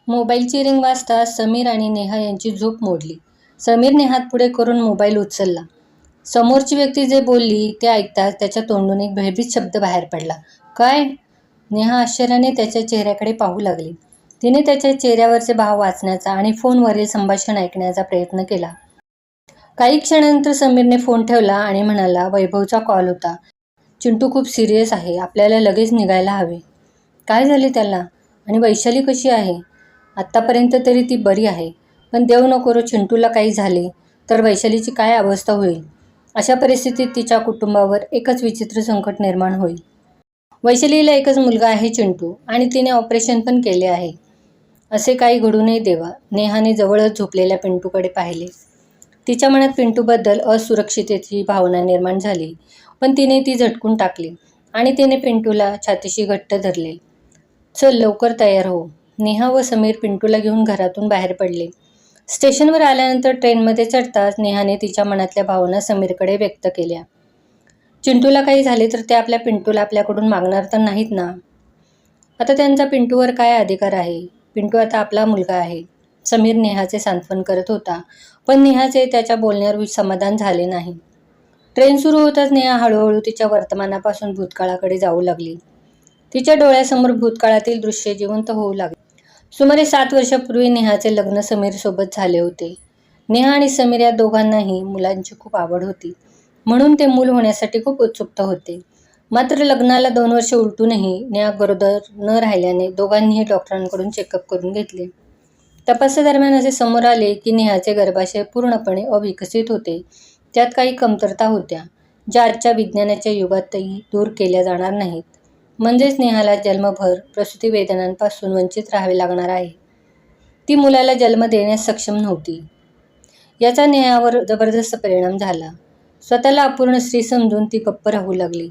मोबाईलची रिंग वाजता समीर आणि नेहा यांची झोप मोडली. समीरने हात पुढे करून मोबाईल उचलला. समोरची व्यक्ती जे बोलली ते ऐकताच त्याच्या तोंडून एक भयभीत शब्द बाहेर पडला. काय? नेहा आश्चर्याने त्याच्या चेहऱ्याकडे पाहू लागली. तिने त्याच्या चेहऱ्यावरचे भाव वाचण्याचा आणि फोनवरील संभाषण ऐकण्याचा प्रयत्न केला. काही क्षणानंतर समीरने फोन ठेवला आणि म्हणाला, वैभवचा कॉल होता. चिंटू खूप सिरियस आहे. आपल्याला लगेच निघायला हवे. काय झाले त्याला? आणि वैशाली कशी आहे? आत्तापर्यंत तरी ती बरी आहे. पण देव नको रो, चिंटूला काही झाले तर वैशालीची काय अवस्था होईल? अशा परिस्थितीत तिच्या कुटुंबावर एकच विचित्र संकट निर्माण होईल. वैशालीला एकच मुलगा आहे चिंटू, आणि तिने ऑपरेशन पण केले आहे. असे काही घडू नये देवा. नेहाने जवळच झोपलेल्या पिंटूकडे पाहिले. तिच्या मनात पिंटूबद्दल असुरक्षिततेची भावना निर्माण झाली, पण तिने ती झटकून टाकली आणि तिने पिंटूला छातीशी घट्ट धरले. चल लवकर तयार हो. नेहा व समीर पिंटूला घेऊन घरातून बाहेर पडले. स्टेशनवर आल्यानंतर ट्रेनमध्ये चढताच नेहाने तिच्या मनातल्या भावना समीरकडे व्यक्त केल्या. चिंटूला काही झाले तर ते आपल्या पिंटूला आपल्याकडून मागणार तर नाहीत ना. आता त्यांचा पिंटूवर काय अधिकार आहे? पिंटू आता आपला मुलगा आहे. समीर नेहाचे सांत्वन करत होता, पण नेहाचे त्याच्या बोलण्यावर समाधान झाले नाही. ट्रेन सुरू होताच नेहा हळूहळू तिच्या वर्तमानापासून भूतकाळाकडे जाऊ लागली. तिच्या डोळ्यासमोर भूतकाळातील दृश्य जिवंत होऊ लागले. सुमारे 7 वर्षापूर्वी नेहाचे लग्न समीर सोबत झाले होते. नेहा आणि समीर या दोघांनाही मुलांची खूप आवड होती, म्हणून ते मूल होण्यासाठी खूप उत्सुक होते. मात्र लग्नाला 2 वर्ष उलटूनही नेहा गरोदर न राहिल्याने दोघांनीही डॉक्टरांकडून चेकअप करून घेतले. तपासादरम्यान असे समोर आले की नेहाचे गर्भाशय पूर्णपणे अविकसित होते. त्यात काही कमतरता होत्या, ज्या आजच्या विज्ञानाच्या युगातही दूर केल्या जाणार नाहीत. म्हणजेच नेहाला जन्मभर प्रसूती वेदनांपासून वंचित राहावे लागणार आहे. ती मुलाला जन्म देण्यास सक्षम नव्हती. याचा नेहावर जबरदस्त परिणाम झाला. स्वतःला अपूर्ण स्त्री समजून ती गप्प राहू लागली.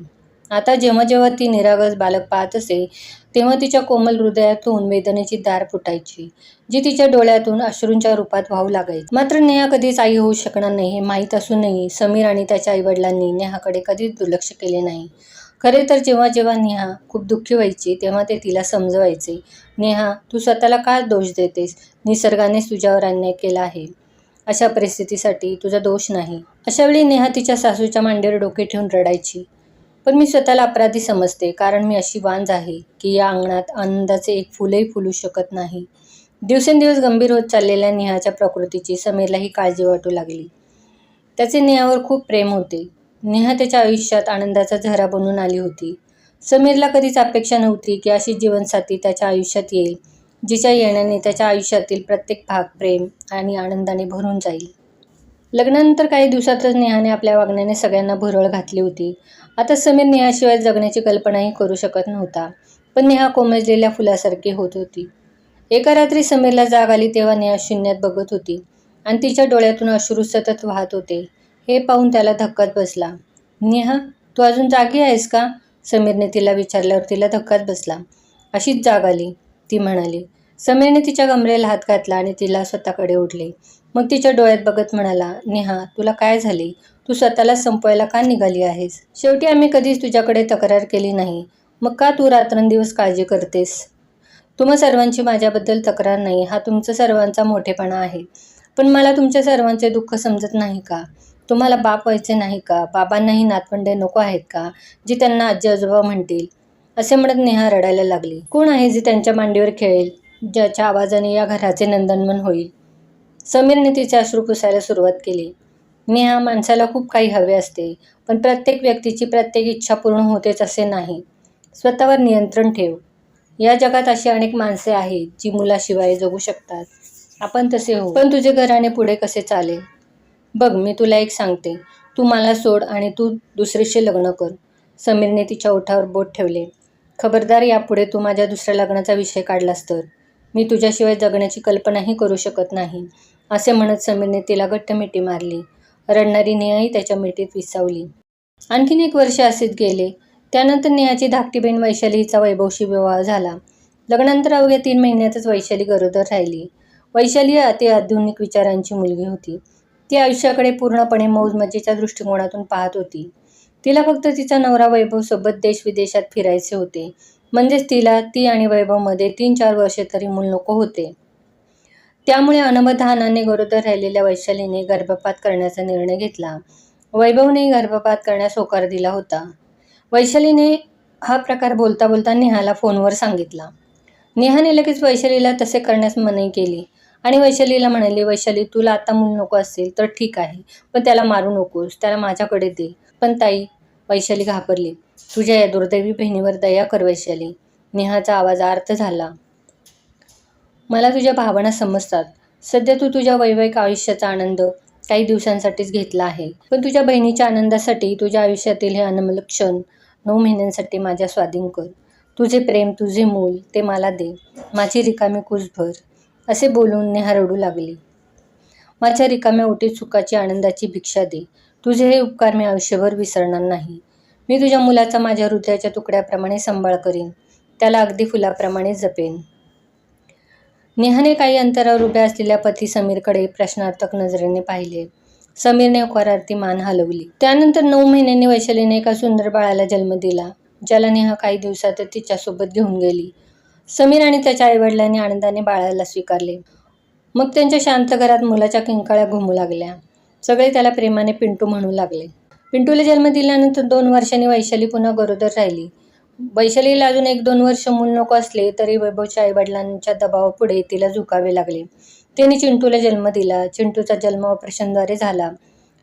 आता जेव्हा जेव्हा ती निरागस बालक पाहत असे, तेव्हा तिच्या कोमल हृदयातून वेदनेची धार फुटायची, जी तिच्या डोळ्यातून अश्रूंच्या रूपात वाहू लागायची. मात्र नेहा कधीच आई होऊ शकणार नाही हे माहीत असूनही समीर आणि त्याच्या आईवडिलांनी नेहाकडे कधीच दुर्लक्ष केले नाही. खरे तर जेव्हा जेव्हा नेहा खूप दुःखी व्हायची तेव्हा ते तिला समजवायचे, नेहा, तू स्वतःला का दोष देतेस? निसर्गानेच तुझ्यावर अन्याय केला आहे. अशा परिस्थितीसाठी तुझा दोष नाही. अशावेळी नेहा तिच्या सासूच्या मांडीवर डोके ठेवून रडायची. पण मी स्वतःला अपराधी समजते, कारण मी अशी वांज आहे की या अंगणात आनंदाचे एक फुलही फुलू शकत नाही. दिवसेंदिवस गंभीर होत चाललेल्या नेहाच्या प्रकृतीची समीरलाही काळजी वाटू लागली. त्याचे नेहावर खूप प्रेम होते. नेहा त्याच्या आयुष्यात आनंदाचा झरा बनून आली होती. समीरला कधीच अपेक्षा नव्हती की अशी जीवनसाथी त्याच्या आयुष्यात येईल, जिच्या येण्याने त्याच्या आयुष्यातील प्रत्येक भाग प्रेम आणि आनंदाने भरून जाईल. लग्नानंतर काही दिवसातच नेहाने आपल्या वागण्याने सगळ्यांना भुरळ घातली होती. आता समीर नेहाशिवाय जगण्याची कल्पनाही करू शकत नव्हता. पण नेहा कोमेजलेल्या फुलासारखी होत होती. एका रात्री समीरला जाग आली तेव्हा नेहा शून्यात बघत होती आणि तिच्या डोळ्यातून अश्रू सतत वाहत होते. हे पाहून त्याला धक्काच बसला. नेहा, तू अजून जागी आहेस का? समीरने तिला विचारल्यावर तिला धक्काच बसला. अशीच जाग आली, ती म्हणाली. समीरने तिच्या कमरेला हात घातला आणि तिला स्वतःकडे ओढले. मग तिच्या डोळ्यात बघत म्हणाला, नेहा, तुला काय झाले? तू स्वतःला संपवायला का निघाली आहेस? शेवटी आम्ही कधीच तुझ्याकडे तक्रार केली नाही, मग का तू रात्रंदिवस काळजी करतेस? तुम्हा सर्वांची माझ्याबद्दल तक्रार नाही, हा तुमचा सर्वांचा मोठेपणा आहे. पण मला तुमच्या सर्वांचे दुःख समजत नाही का? तुम्हाला बाप व्हायचे नाही का? बाबांनाही नातवंडे नको आहेत का, जी त्यांना आजी आजोबा म्हणतील? असे म्हणत नेहा रडायला लागली. कोण आहे जी त्यांच्या मांडीवर खेळेल, ज्याच्या आवाजाने या घराचे नंदनवन होईल? समीरने तिचे अश्रू पुसायला सुरुवात केली. नेहा, माणसाला खूप काही हवे असते, पण प्रत्येक व्यक्तीची प्रत्येक इच्छा पूर्ण होतेच असे नाही. स्वतःवर नियंत्रण ठेव. या जगात अशी अनेक माणसे आहेत जी मुलाशिवाय जगू शकतात. आपण तसे हो, पण तुझे घराणे पुढे कसे चालेल? बघ, मी तुला एक सांगते, तू मला सोड आणि तू दुसरीशी लग्न कर. समीरने तिच्या ओठावर बोट ठेवले. खबरदार, यापुढे तू माझ्या दुसऱ्या लग्नाचा विषय काढलास तर मी तुझ्याशिवाय जगण्याची कल्पनाही करू शकत नाही. असे म्हणत समीरने तिला घट्ट मिठी मारली. रडणारी नेहाही त्याच्या मिठीत विसावली. आणखीन 1 वर्ष असेच गेले. त्यानंतर नेहाची धाकटी बहीण वैशाली हिचा वैभवशी विवाह झाला. लग्नानंतर अवघ्या 3 महिन्यातच वैशाली गरोदर राहिली. वैशाली अति आधुनिक विचारांची मुलगी होती. ती आयुष्याकडे पूर्णपणे मौजमजेच्या दृष्टिकोनातून पाहत होती. तिला फक्त तिचा नवरा वैभव सोबत देश-विदेशात फिरायचे होते. म्हणजेच तिला ती आणि वैभवमध्ये 3-4 वर्षे तरी मूल नको होते. त्यामुळे अनवधानाने गरोदर राहिलेल्या वैशालीने गर्भपात करण्याचा निर्णय घेतला. वैभवने गर्भपात करण्यास होकार दिला होता. वैशालीने हा प्रकार बोलता बोलता नेहाला फोनवर सांगितला. नेहाने लगेच वैशालीला तसे करण्यास मनाई केली आणि वैशालीला म्हणाली, वैशाली, तुला आता मूल नको असेल तर ठीक आहे, पण त्याला मारू नकोस, त्याला माझ्याकडे दे. पण ताई, वैशाली घाबरली. तुझ्या या दुर्दैवी बहिणीवर दया कर वैशाली. नेहाचा आवाज आर्त झाला. मला तुझ्या भावना समजतात. सध्या तू तुझ्या वैवाहिक आयुष्याचा आनंद काही दिवसांसाठीच घेतला आहे, पण तुझ्या बहिणीच्या आनंदासाठी तुझ्या आयुष्यातील हे अनमोल क्षण 9 महिन्यांसाठी माझ्या स्वाधीन कर. तुझे प्रेम, तुझे मूल ते मला दे. माझी रिकामी कुस भर. असे बोलून नेहा रडू लागली. माझ्या रिकाम्या ओटीत सुखाची आनंदाची भिक्षा दे. तुझे हे उपकार मी आयुष्यभर विसरणार नाही. मी तुझ्या मुलाचा माझ्या हृदयाच्या तुकड्याप्रमाणे सांभाळ करीन. त्याला अगदी फुलाप्रमाणे जपेन. नेहाने काही अंतरावर उभ्या असलेल्या पती समीरकडे प्रश्नार्थक नजरेने पाहिले. समीरने होकारार्थी मान हलवली. त्यानंतर 9 महिन्यांनी वैशालीने एका सुंदर बाळाला जन्म दिला, ज्याला नेहा काही दिवसातच तिच्यासोबत घेऊन गेली. समीर आणि त्याच्या आईवडिलांनी आनंदाने बाळाला स्वीकारले. मग त्यांच्या शांत घरात मुलाच्या किंकाळ्या घुमू लागल्या. सगळे त्याला प्रेमाने पिंटू म्हणू लागले. पिंटूला जन्म दिल्यानंतर 2 वर्षांनी वैशाली पुन्हा गरोदर राहिली. वैशालीला अजून 1-2 वर्ष मूल नको असले तरी वैभवच्या आईवडिलांच्या दबावापुढे तिला झुकावे लागले. त्यांनी चिंटूला जन्म दिला. चिंटूचा जन्म ऑपरेशनद्वारे झाला.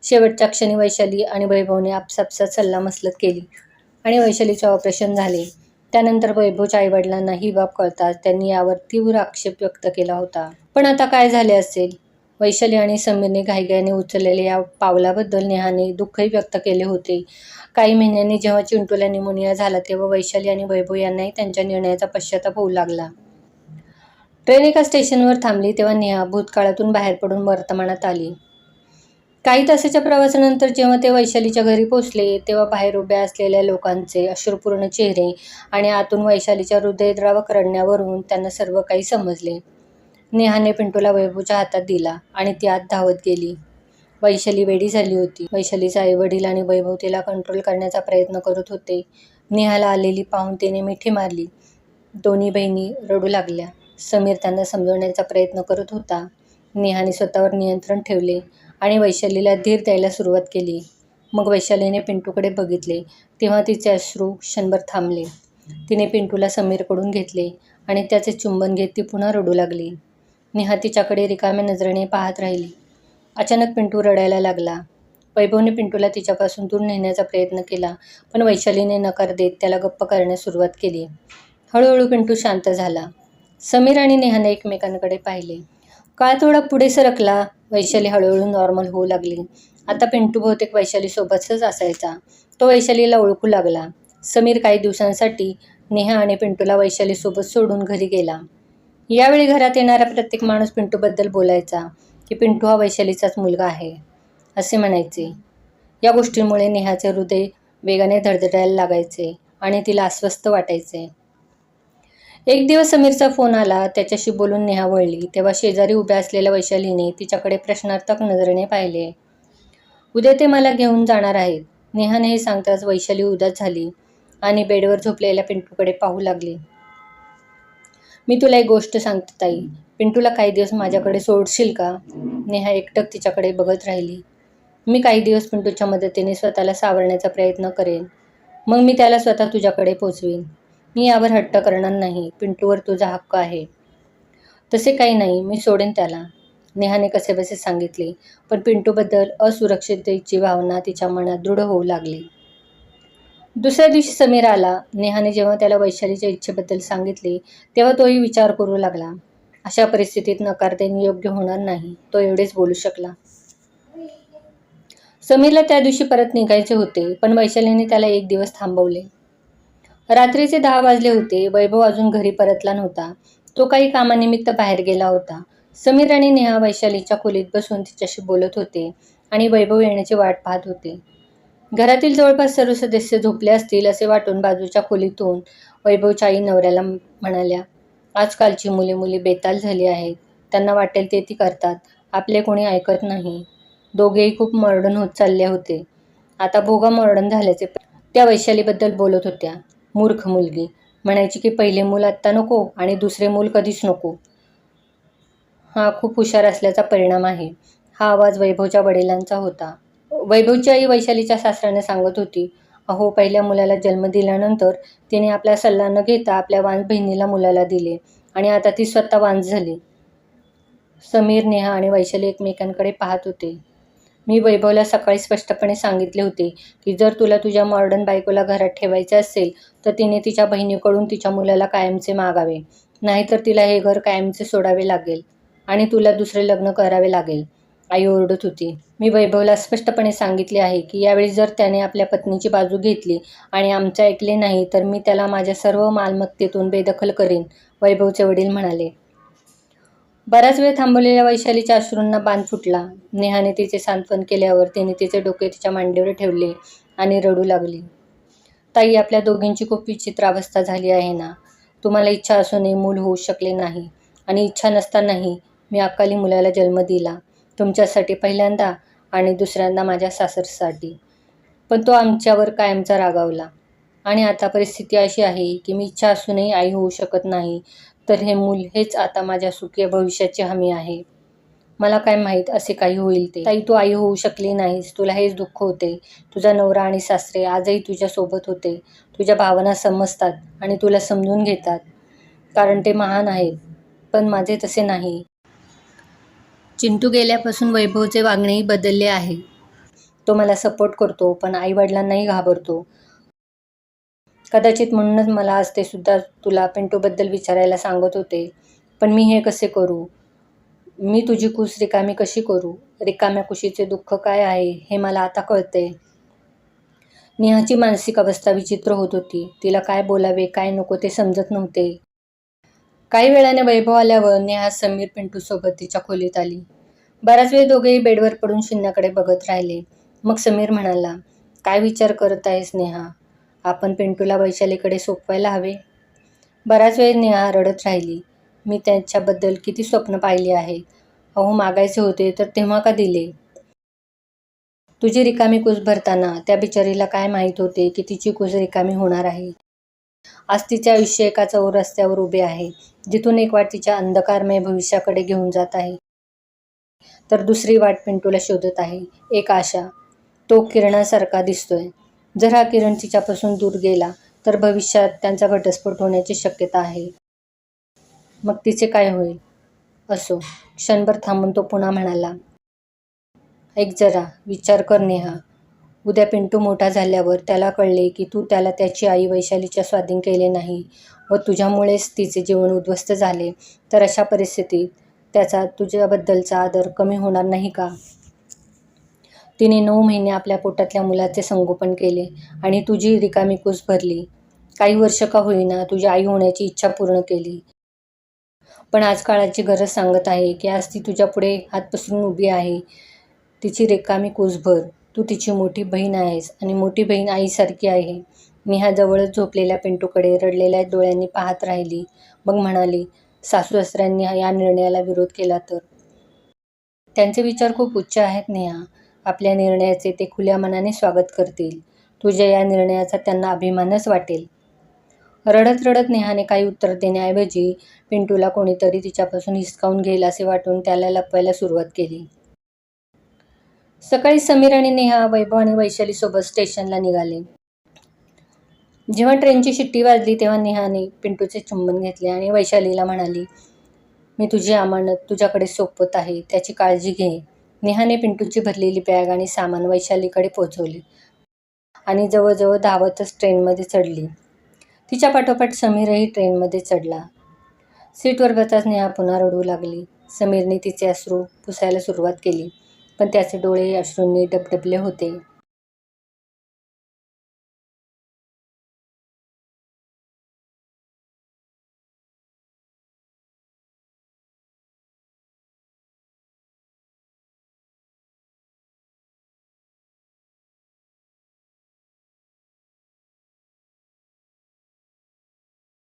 शेवटच्या क्षणी वैशाली आणि वैभवने आपसापसात सल्लामसलत केली आणि वैशालीचे ऑपरेशन झाले. त्यानंतर वैभवच्या आईवडिलांना ही बाब कळताच त्यांनी यावर तीव्र आक्षेप व्यक्त केला होता. पण आता काय झाले असेल? वैशाली आणि समीरने घाईघाईने उचललेल्या या पावलाबद्दल नेहाने दुःखही व्यक्त केले होते. काही महिन्यांनी जेव्हा चिंटूला निमोनिया झाला तेव्हा वैशाली आणि वैभव यांनाही त्यांच्या निर्णयाचा पश्चाताप होऊ लागला. ट्रेन एका स्टेशनवर थांबली तेव्हा नेहा भूतकाळातून बाहेर पडून वर्तमानात आली. काही तासाच्या प्रवासानंतर जेव्हा ते वैशालीच्या घरी पोचले तेव्हा बाहेर उभ्या असलेल्या लोकांचे अश्रुपूर्ण चेहरे आणि आतून वैशालीच्या हृदयद्रावक रडण्यावरून त्यांना सर्व काही समजले. नेहाने पिंटूला वैभवच्या हातात दिला आणि ती आत धावत गेली. वैशाली वेडी झाली होती. वैशालीचे आईवडील आणि वैभव तिला कंट्रोल करण्याचा प्रयत्न करत होते. नेहाला आलेली पाहून तिने मिठी मारली. दोन्ही बहिणी रडू लागल्या. समीर त्यांना समजवण्याचा प्रयत्न करत होता. नेहाने स्वतःवर नियंत्रण ठेवले आणि वैशालीला धीर द्यायला सुरुवात केली. मग वैशालीने पिंटूकडे बघितले तेव्हा तिचे अश्रू क्षणभर थांबले. तिने पिंटूला समीरकडून घेतले आणि त्याचे चुंबन घेत ती पुन्हा रडू लागली. नेहा तिच्याकडे रिकाम्या नजरेने पाहत राहिली. अचानक पिंटू रडायला लागला. वैभवने पिंटूला तिच्यापासून दूर नेण्याचा प्रयत्न केला, पण वैशालीने नकार देत त्याला गप्प करण्यास सुरुवात केली. हळूहळू पिंटू शांत झाला. समीर आणि नेहाने एकमेकांकडे पाहिले. काळ थोडा पुढे सरकला. वैशाली हळूहळू नॉर्मल होऊ लागली. आता पिंटू बहुतेक वैशालीसोबतच असायचा. तो वैशालीला ओळखू लागला. समीर काही दिवसांसाठी नेहा आणि पिंटूला वैशालीसोबत सोडून घरी गेला. यावेळी घरात येणारा प्रत्येक माणूस पिंटूबद्दल बोलायचा की पिंटू हा वैशालीचाच मुलगा आहे असे म्हणायचे. या गोष्टींमुळे नेहाचे हृदय वेगाने धडधडायला लागायचे आणि तिला अस्वस्थ वाटायचे. एक दिवस समीरचा फोन आला. त्याच्याशी बोलून नेहा वळली तेव्हा शेजारी उभ्या असलेल्या वैशालीने तिच्याकडे प्रश्नार्थक नजरेने पाहिले. उद्या ते मला घेऊन जाणार आहेत. नेहाने हे सांगताच वैशाली उदास झाली आणि बेडवर झोपलेल्या पिंटूकडे पाहू लागली. मी तुला एक गोष्ट सांगते ताई, पिंटूला काही दिवस माझ्याकडे सोडशील का? नेहा एकटक तिच्याकडे बघत राहिली. मी काही दिवस पिंटूच्या मदतीने स्वतःला सावरण्याचा प्रयत्न करेन. मग मी त्याला स्वतः तुझ्याकडे पोचवीन. मी यावर हट्ट करणार नाही. पिंटूवर तुझा हक्क आहे. तसे काही नाही, मी सोडेन त्याला, नेहाने कसेबसे सांगितले. पण पिंटूबद्दल असुरक्षिततेची भावना तिच्या मनात दृढ होऊ लागली. दुसऱ्या दिवशी समीर आला. नेहाने जेव्हा त्याला वैशालीच्या इच्छेबद्दल सांगितले तेव्हा तोही विचार करू लागला. अशा परिस्थितीत नकार देणे योग्य होणार नाही, तो एवढेच बोलू शकला. समीरला त्या दिवशी परत निघायचे होते, पण वैशालीने त्याला एक दिवस थांबवले. रात्रीचे 10 वाजले होते. वैभव अजून घरी परतला नव्हता. तो काही कामानिमित्त बाहेर गेला होता. समीर आणि नेहा वैशालीच्या खोलीत बसून तिच्याशी बोलत होते आणि वैभव येण्याची वाट पाहत होते. घरातील जवळपास सर्व सदस्य झोपले असतील असे वाटून बाजूच्या खोलीतून वैभवच्या आई नवऱ्याला म्हणाल्या, आजकालची मुली बेताल झाली आहेत. त्यांना वाटेल ते ती करतात. आपले कोणी ऐकत नाही. दोघेही खूप मॉडर्न होत चालले होते. आता भोगा मॉडर्न झाल्याचे त्या वैशालीबद्दल बोलत होत्या. मूर्ख मुलगी. म्हणायची की पहिले मूल आत्ता नको आणि दुसरे मूल कधीच नको. हा खूप हुशार असल्याचा परिणाम आहे. हा आवाज वैभवच्या वडिलांचा होता. वैभवची आई वैशालीच्या सासऱ्याने सांगत होती, अहो पहिल्या मुलाला जन्म दिल्यानंतर तिने आपला सल्ला न घेता आपल्या वांज बहिणीला मुलाला दिले आणि आता ती स्वतः वांज झाली. समीर, नेहा आणि वैशाली एकमेकांकडे पाहत होते. मी वैभवला सकाळी स्पष्टपणे सांगितले होते की जर तुला तुझ्या मॉडर्न बायकोला घरात ठेवायचे असेल तर तिने तिच्या बहिणीकडून तिच्या मुलाला कायमचे मागावे, नाहीतर तिला हे घर कायमचे सोडावे लागेल आणि तुला दुसरे लग्न करावे लागेल, आई ओरडत होती. मी वैभवला स्पष्टपणे सांगितले आहे की यावेळी जर त्याने आपल्या पत्नीची बाजू घेतली आणि आमचे ऐकले नाही तर मी त्याला माझ्या सर्व मालमत्तेतून बेदखल करीन, वैभवचे वडील म्हणाले. बराच वेळ थांबवलेल्या वैशालीच्या अश्रूंना बांध फुटला. नेहाने तिचे सांत्वन केल्यावर तिने तिचे डोके तिच्या मांडीवर ठेवले आणि रडू लागली. ताई, आपल्या दोघींची खूप विचित्र अवस्था झाली आहे ना. तुम्हाला इच्छा असूनही मूल होऊ शकले नाही आणि इच्छा नसतानाही मी अकाली मुलाला जन्म दिला, तुमच्यासाठी पहिल्यांदा आणि दुसऱ्यांदा माझ्या सासरसाठी. पण तो आमच्यावर कायमचा रागावला आणि आता परिस्थिती अशी आहे की मी इच्छा असूनही आई होऊ शकत नाही, तर हे मूल हेच आता माझ्या सुखी भविष्याची हमी आहे. मला काय माहीत असे काही होईल ते. ताई, तू आई होऊ शकली नाहीस, तुला हेच दुःख होते. तुझा नवरा आणि सासरे आजही तुझ्या सोबत होते, तुझ्या भावना समजतात आणि तुला समजून घेतात, कारण ते महान आहेत. पण माझे तसे नाही. चिंटू गेल्यापासून वैभवचे वागणेही बदलले आहे. तो मला सपोर्ट करतो, पण आईवडिलांनाही घाबरतो. कदाचित म्हणूनच मला आज ते सुद्धा तुला पिंटूबद्दल विचारायला सांगत होते. पण मी हे कसे करू? मी तुझी कुस रिकामी कशी करू? रिकाम्या कुशीचे दुःख काय आहे हे मला आता कळते. नेहाची मानसिक अवस्था विचित्र होत होती. तिला काय बोलावे काय नको ते समजत नव्हते. काही वेळाने वैभव आल्यावर नेहा समीर पिंटूसोबत तिच्या खोलीत आली. बराच वेळ दोघेही बेडवर पडून शून्याकडे बघत राहिले. मग समीर म्हणाला, काय विचार करत आहेस नेहा? आपण पिंटूला वैशालीकडे सोपवायला हवे. बराच वेळ नेहा रडत राहिली. मी त्यांच्याबद्दल किती स्वप्न पाहिली आहे. अहो, मागायचे होते तर तेव्हा का दिले? तुझी रिकामी कुस भरताना त्या बिचारीला काय माहीत होते की तिची कुस रिकामी होणार आहे. आज तिचे आयुष्य एका चौरस्त्यावर उभे आहे, जिथून एक वाट तिच्या अंधकारमय भविष्याकडे घेऊन जात आहे, तर दुसरी वाट पिंटूला शोधत आहे. एक आशा, तो किरणासारखा दिसतोय. जर हा किरण तिच्यापासून दूर गेला तर भविष्यात त्यांचा घटस्फोट होण्याची शक्यता आहे. मग तिचे काय होईल? असो. क्षणभर थांबून तो पुन्हा म्हणाला, ऐक जरा, विचार कर नेहा. उद्या पिंटू मोठा झाल्यावर त्याला कळले की तू त्याला त्याची आई वैशालीच्या स्वाधीन केले नाही व तुझ्यामुळेच तिचे जीवन उद्ध्वस्त झाले, तर अशा परिस्थितीत त्याचा तुझ्याबद्दलचा आदर कमी होणार नाही का? तिने 9 महिने आपल्या पोटातल्या मुलाचे संगोपन केले आणि तुझी रिकामी कुस भरली. काही वर्ष का होईना तुझी आई होण्याची इच्छा पूर्ण केली. पण आज काळाची गरज सांगत आहे की आज ती तुझ्या पुढे हात पसरून उभी आहे. तिची रिकामी कुस भर. तू तिची मोठी बहीण आहेस आणि मोठी बहीण आईसारखी आहे. नेहा जवळच झोपलेल्या पिंटूकडे रडलेल्या डोळ्यांनी पाहत राहिली. मग म्हणाली, सासू-सासऱ्यांनी या निर्णयाला विरोध केला तर? त्यांचे विचार खूप उच्च आहेत नेहा. आपल्या निर्णयाचे ते खुल्या मनाने स्वागत करतील. तुझ्या या निर्णयाचा त्यांना अभिमानच वाटेल. रडत रडत नेहाने काही उत्तर देण्याऐवजी पिंटूला कोणीतरी तिच्यापासून हिसकावून घेईल असे वाटून त्याला लपवायला सुरुवात केली. सकाळी समीर आणि नेहा वैभव आणि वैशालीसोबत स्टेशनला निघाले. जेव्हा ट्रेनची शिट्टी वाजली तेव्हा नेहाने पिंटूचे चुंबन घेतले आणि वैशालीला म्हणाली, मी तुझी अमानत तुझ्याकडे सोपवत आहे, त्याची काळजी घे. नेहाने पिंटूची भरलेली बॅग आणि सामान वैशालीकडे पोहोचवले आणि जवळजवळ धावतच ट्रेनमध्ये चढली. तिच्या पाठोपाठ समीरही ट्रेनमध्ये चढला. सीटवर बसताच नेहा पुन्हा रडू लागली. समीरने तिचे अश्रू पुसायला सुरुवात केली, पण त्याचे डोळे अश्रूंनी डबडबले होते.